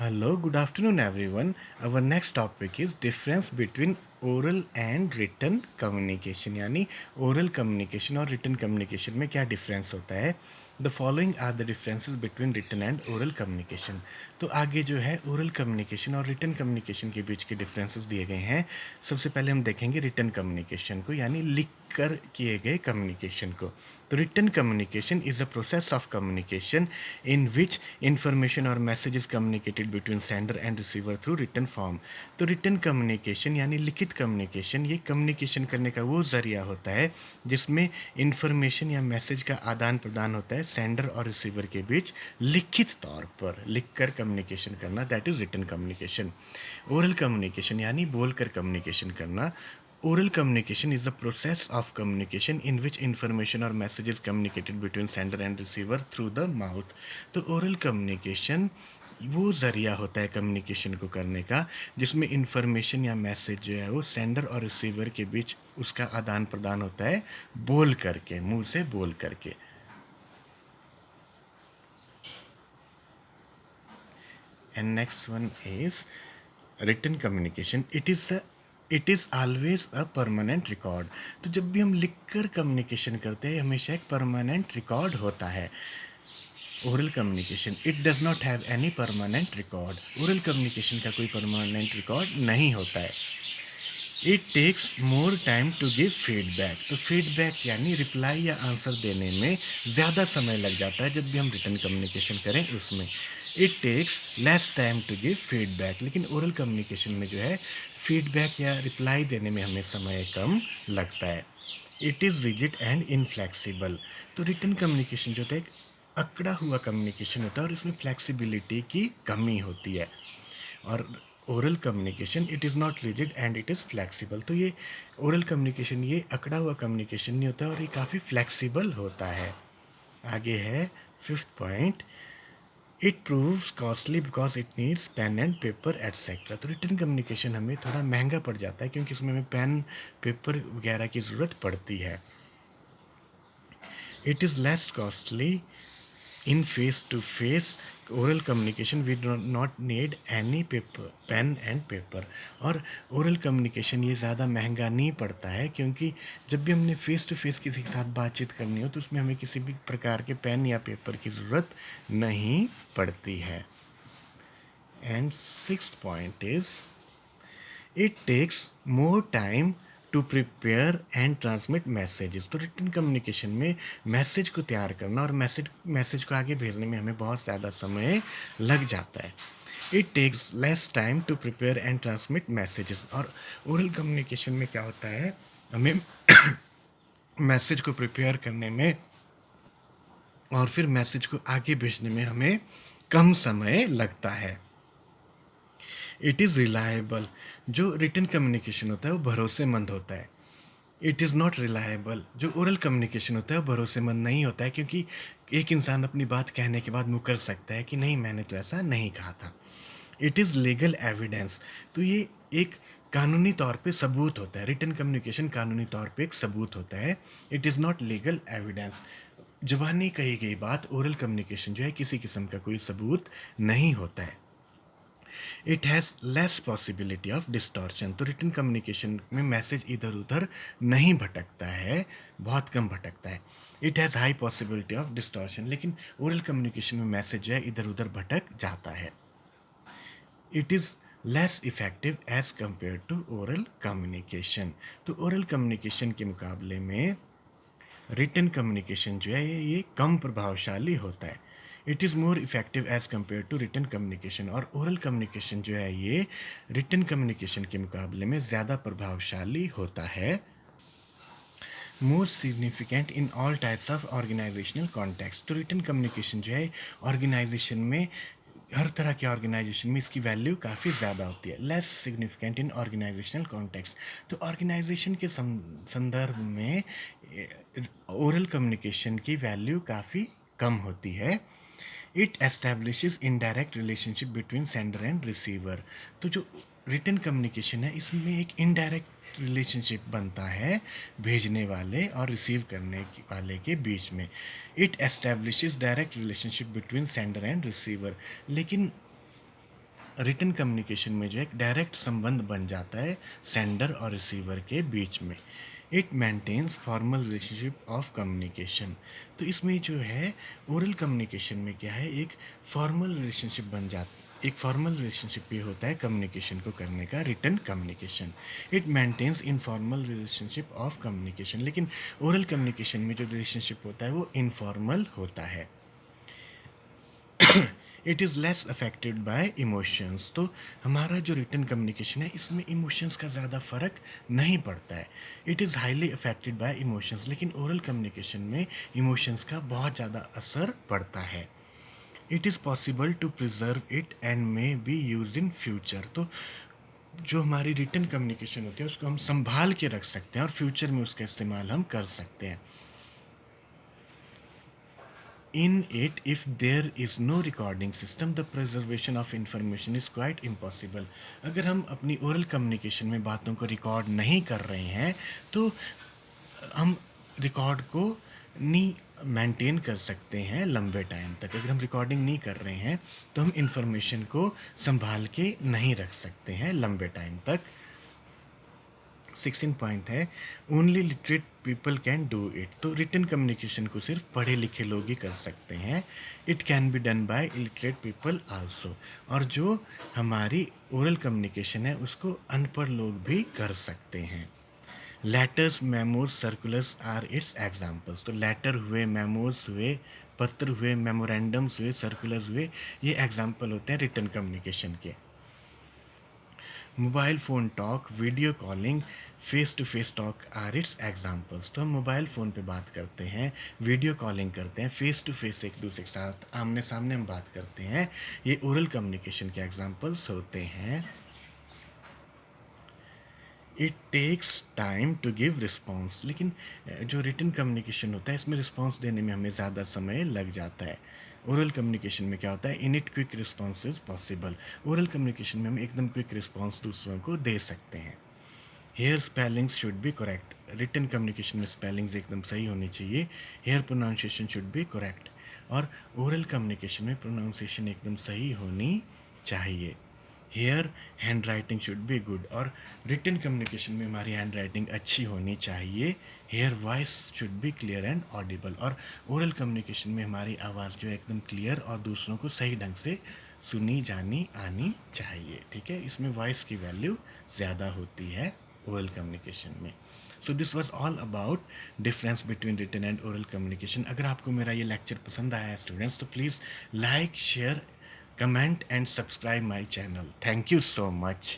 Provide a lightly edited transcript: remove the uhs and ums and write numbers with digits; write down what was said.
Hello, good afternoon, everyone. Our next topic is difference between oral and written communication यानी oral communication और written communication में क्या difference होता है. The following are the differences between written and oral communication. तो आगे जो है oral communication और written communication के बीच के differences दिए गए हैं. सबसे पहले हम देखेंगे written communication को यानी लिख कर किए गए communication को. तो written communication is a process of communication in which information or message is communicated between sender and receiver through written form. तो written communication यानी लिखित communication ये communication करने का वो ज़रिया होता है जिसमें information या message का आदान प्रदान होता है sender और receiver के बीच लिखित तौर पर लिखकर communication करना, that is written communication. Oral communication यानी बोलकर communication करना. Oral communication is the process of communication in which information or message is communicated between sender and receiver through the mouth. तो oral communication वो ज़रिया होता है communication को करने का जिसमें इंफॉर्मेशन या मैसेज जो है वो सेंडर और रिसीवर के बीच उसका आदान प्रदान होता है बोल करके, मुंह से बोल करके. And next one is written communication. It is always a permanent record. तो जब भी हम लिख कर कम्युनिकेशन करते हैं हमेशा एक परमानेंट रिकॉर्ड होता है. Oral communication it does not have any permanent record. Oral communication का कोई परमानेंट रिकॉर्ड नहीं होता है. It takes more time to give feedback. तो फीडबैक यानी रिप्लाई या आंसर देने में ज़्यादा समय लग जाता है जब भी हम रिटर्न कम्युनिकेशन करें उसमें. It takes less time to give feedback. लेकिन ओरल कम्युनिकेशन में जो है फीडबैक या रिप्लाई देने में हमें समय कम लगता है. It is rigid and inflexible. तो रिटर्न कम्युनिकेशन जो होता है एक अकड़ा हुआ कम्युनिकेशन होता है और इसमें फ्लेक्सिबिलिटी की कमी होती है. और oral communication it is not rigid and it is flexible. तो ये ओरल कम्युनिकेशन ये अकड़ा हुआ कम्युनिकेशन नहीं होता और ये काफ़ी फ्लेक्सिबल होता है. आगे है fifth point. It proves costly because it needs pen and paper etcetera. तो रिटर्न कम्युनिकेशन हमें थोड़ा महंगा पड़ जाता है क्योंकि इसमें हमें पेन पेपर वगैरह की ज़रूरत पड़ती है. It is less costly in face to face oral communication we do not need any paper pen and paper. और oral communication ये ज़्यादा महंगा नहीं पड़ता है क्योंकि जब भी हमने फेस टू फेस किसी के साथ बातचीत करनी हो तो उसमें हमें किसी भी प्रकार के पेन या पेपर की ज़रूरत नहीं पड़ती है. And sixth point is it takes more time to prepare and transmit messages. तो रिटन कम्युनिकेशन में मैसेज को तैयार करना और मैसेज को आगे भेजने में हमें बहुत ज़्यादा समय लग जाता है. It takes less time to prepare and transmit messages. और ओरल कम्युनिकेशन में क्या होता है हमें मैसेज को प्रिपेयर करने में और फिर मैसेज को आगे भेजने में हमें कम समय लगता है. It is reliable. जो रिटन कम्युनिकेशन होता है वो भरोसेमंद होता है. It is not reliable. जो ओरल कम्युनिकेशन होता है वो भरोसेमंद नहीं होता है क्योंकि एक इंसान अपनी बात कहने के बाद मुकर सकता है कि नहीं मैंने तो ऐसा नहीं कहा था. It is legal evidence. तो ये एक कानूनी तौर पे सबूत होता है. रिटन कम्युनिकेशन कानूनी तौर पे एक सबूत होता है. It is not legal evidence. ज़बानी कही गई बात ओरल कम्युनिकेशन जो है किसी किस्म का कोई सबूत नहीं होता है. It has less possibility of distortion. तो रिटन कम्युनिकेशन में मैसेज इधर उधर नहीं भटकता है, बहुत कम भटकता है. It has high possibility of distortion. लेकिन ओरल कम्युनिकेशन में मैसेज जो है इधर उधर भटक जाता है. It is less effective as compare to oral communication. तो ओरल कम्युनिकेशन के मुकाबले में रिटन कम्युनिकेशन जो है ये कम प्रभावशाली होता है. It is more effective as compare to written communication. और ओरल कम्युनिकेशन जो है ये रिटन कम्युनिकेशन के मुकाबले में ज़्यादा प्रभावशाली होता है. More significant in all types of organisational context. तो रिटन कम्युनिकेशन जो है ऑर्गेनाइजेशन में हर तरह के ऑर्गेनाइजेशन में इसकी वैल्यू काफ़ी ज़्यादा होती है. Less significant in organisational context. तो ऑर्गेनाइजेशन के संदर्भ में ओरल कम्युनिकेशन की वैल्यू काफ़ी कम होती है. It establishes indirect relationship between sender and receiver. तो जो रिटन कम्युनिकेशन है इसमें एक इनडायरेक्ट रिलेशनशिप बनता है भेजने वाले और रिसीव करने वाले के बीच में. It establishes direct relationship between sender and receiver. लेकिन रिटन कम्युनिकेशन में जो है एक डायरेक्ट संबंध बन जाता है सेंडर और रिसीवर के बीच में। It maintains formal relationship of communication. तो इसमें जो है ओरल कम्युनिकेशन में क्या है, एक फॉर्मल रिलेशनशिप बन जाता, एक फॉर्मल रिलेशनशिप ये होता है कम्युनिकेशन को करने का, written communication. It maintains informal relationship of communication. लेकिन ओरल कम्युनिकेशन में जो रिलेशनशिप होता है वो इनफॉर्मल होता है। It is less affected by emotions. तो हमारा जो रिटन कम्युनिकेशन है इसमें इमोशंस का ज़्यादा फ़र्क नहीं पड़ता है। It is highly affected by emotions. लेकिन ओरल कम्युनिकेशन में इमोशंस का बहुत ज़्यादा असर पड़ता है। It is possible to preserve it and may be use in future. तो जो हमारी रिटन कम्युनिकेशन होती है उसको हम संभाल के रख सकते हैं और फ्यूचर में उसका इस्तेमाल हम कर सकते हैं। In it, if there is no recording system, the preservation of information is quite impossible. अगर हम अपनी ओरल कम्युनिकेशन में बातों को रिकॉर्ड नहीं कर रहे हैं तो हम रिकॉर्ड को नहीं मेंटेन कर सकते हैं लंबे टाइम तक। अगर हम रिकॉर्डिंग नहीं कर रहे हैं तो हम इंफॉर्मेशन को संभाल के नहीं रख सकते हैं लंबे टाइम तक। 16 पॉइंट है, only literate people can do it. तो रिटन कम्युनिकेशन को सिर्फ पढ़े लिखे लोग ही कर सकते हैं। It can be done by illiterate people also. और जो हमारी ओरल कम्युनिकेशन है उसको अनपढ़ लोग भी कर सकते हैं। Letters, memos, circulars are its examples. तो लेटर हुए, मेमोज हुए, पत्र हुए, मेमोरेंडम्स हुए, सर्कुलर हुए, ये एग्जाम्पल होते हैं रिटन कम्युनिकेशन के। Mobile phone talk, video calling, face to face talk are its examples. तो हम मोबाइल फ़ोन पे बात करते हैं, वीडियो कॉलिंग करते हैं, फेस टू फेस एक दूसरे के साथ आमने सामने हम बात करते हैं, ये ओरल कम्युनिकेशन के एग्जाम्पल्स होते हैं। It takes time to give response. लेकिन जो रिटन कम्युनिकेशन होता है इसमें रिस्पॉन्स देने में हमें ज़्यादा समय लग जाता है। ओरल कम्युनिकेशन में क्या होता है, in it quick response is possible. Oral communication में हम एकदम क्विक रिस्पॉन्स दूसरों को दे सकते हैं। Here spellings should be correct. Written communication में स्पेलिंग्स एकदम सही होनी चाहिए। Here pronunciation should be correct. और ओरल कम्युनिकेशन में प्रोनाउंसिएशन एकदम सही होनी चाहिए। Here handwriting should be good. और रिटन कम्युनिकेशन में हमारी हैंड राइटिंग अच्छी होनी चाहिए। Here voice should be clear and audible. और ओरल कम्युनिकेशन में हमारी आवाज़ जो है एकदम क्लियर और दूसरों को सही ढंग से सुनी जानी आनी चाहिए। ठीक है, इसमें वॉइस की वैल्यू ज़्यादा होती है ओरल कम्युनिकेशन में। So this was all about difference between written and oral communication. अगर आपको मेरा ये लेक्चर पसंद आया है स्टूडेंट्स तो please like, share, comment and subscribe my channel. Thank you so much.